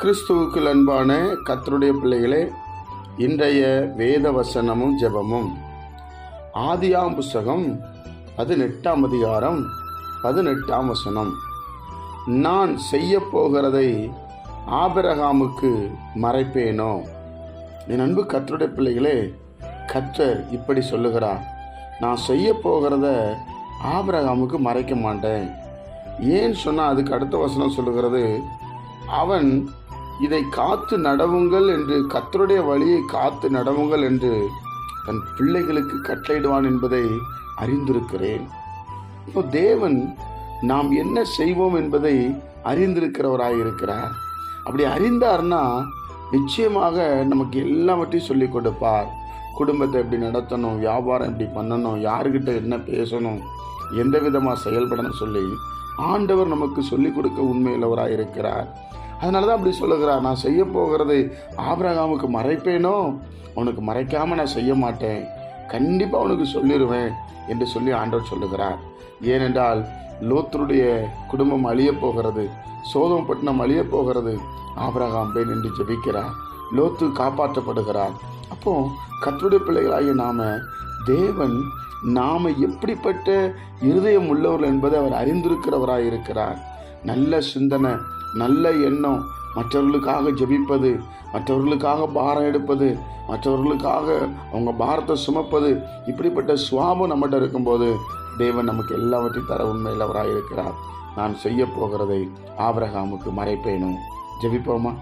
கிறிஸ்துவுக்குள் அன்பான கர்த்தருடைய பிள்ளைகளே, இன்றைய வேத வசனமும் ஜெபமும் ஆதியாம் புஸ்தகம் 18ஆம் அதிகாரம் 18ஆம் வசனம். நான் செய்ய போகிறதை ஆபிரகாமுக்கு மறைப்பேனோ? என் அன்பு கர்த்தருடைய பிள்ளைகளே, கர்த்தர் இப்படி சொல்லுகிறார், நான் செய்ய போகிறத ஆபிரகாமுக்கு மறைக்க மாட்டேன். ஏன் சொன்னால் அதுக்கு அடுத்த வசனம் சொல்லுகிறது, அவன் இதை காத்து நடவுங்கள் என்று, கர்த்தருடைய வழியை காத்து நடவுங்கள் என்று தன் பிள்ளைகளுக்கு கட்டளையிடுவான் என்பதை அறிந்திருக்கிறேன். இப்போ தேவன் நாம் என்ன செய்வோம் என்பதை அறிந்திருக்கிறவராயிருக்கிறார். அப்படி அறிந்தார்னா நிச்சயமாக நமக்கு எல்லாவற்றையும் சொல்லி கொடுப்பார். குடும்பத்தை எப்படி நடத்தணும், வியாபாரம் எப்படி பண்ணணும், யாருக்கிட்ட என்ன பேசணும், எந்த விதமாக செயல்படணும் சொல்லி ஆண்டவர் நமக்கு சொல்லிக் கொடுக்க உண்மையுள்ளவராக இருக்கிறார். அதனால தான் அப்படி சொல்லுகிறார், நான் செய்ய போகிறதை ஆபிரகாமுக்கு மறைப்பேனோ? அவனுக்கு மறைக்காமல் நான் செய்ய மாட்டேன், கண்டிப்பாக அவனுக்கு சொல்லிடுவேன் என்று சொல்லி ஆண்டவர் சொல்லுகிறார். ஏனென்றால் லோத்தருடைய குடும்பம் அழிய போகிறது, சோதோம் பட்டணம் அழிய போகிறது. ஆபிரகாம் போய் நின்று ஜெபிக்கிறார், லோத்து காப்பாற்றப்படுகிறார். அப்போ கர்த்தருடைய பிள்ளைகளாகிய தேவன் எப்படிப்பட்ட இருதயம் உள்ளவர்கள் என்பதை அவர் அறிந்திருக்கிறவராக இருக்கிறார். நல்ல சிந்தனை, நல்ல எண்ணம், மற்றவர்களுக்காக ஜெபிப்பது, மற்றவர்களுக்காக பாரம் எடுப்பது, மற்றவர்களுக்காக அவங்க பாரத்தை சுமப்பது, இப்படிப்பட்ட சுவாபம் நம்மகிட்ட இருக்கும்போது தேவன் நமக்கு எல்லாவற்றையும் தர உண்மையுள்ளவராக இருக்கிறார். நான் செய்ய போகிறதை ஆபிரகாமுக்கு மறைப்பேனோ? ஜெபிப்போமா?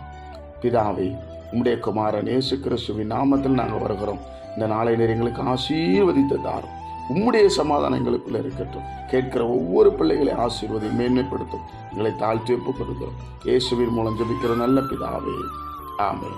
பிதாவே, உம்முடைய குமாரன் இயேசு கிறிஸ்துவின் நாமத்தில் நாங்கள் வருகிறோம். இந்த நாளை நீர் எங்களுக்கு ஆசீர்வதித்து தாரும். உம்முடைய சமாதானம் எங்களுக்குள்ள இருக்கட்டும். கேட்கிற ஒவ்வொரு பிள்ளைகளை ஆசீர்வதி மேன்மைப்படுத்தும். எங்களை தாழ்த்தி ஒப்புக் கொடுக்கிறோம். இயேசுவின் மூலம் ஜெபிக்கிற நல்ல பிதாவே, ஆமென்.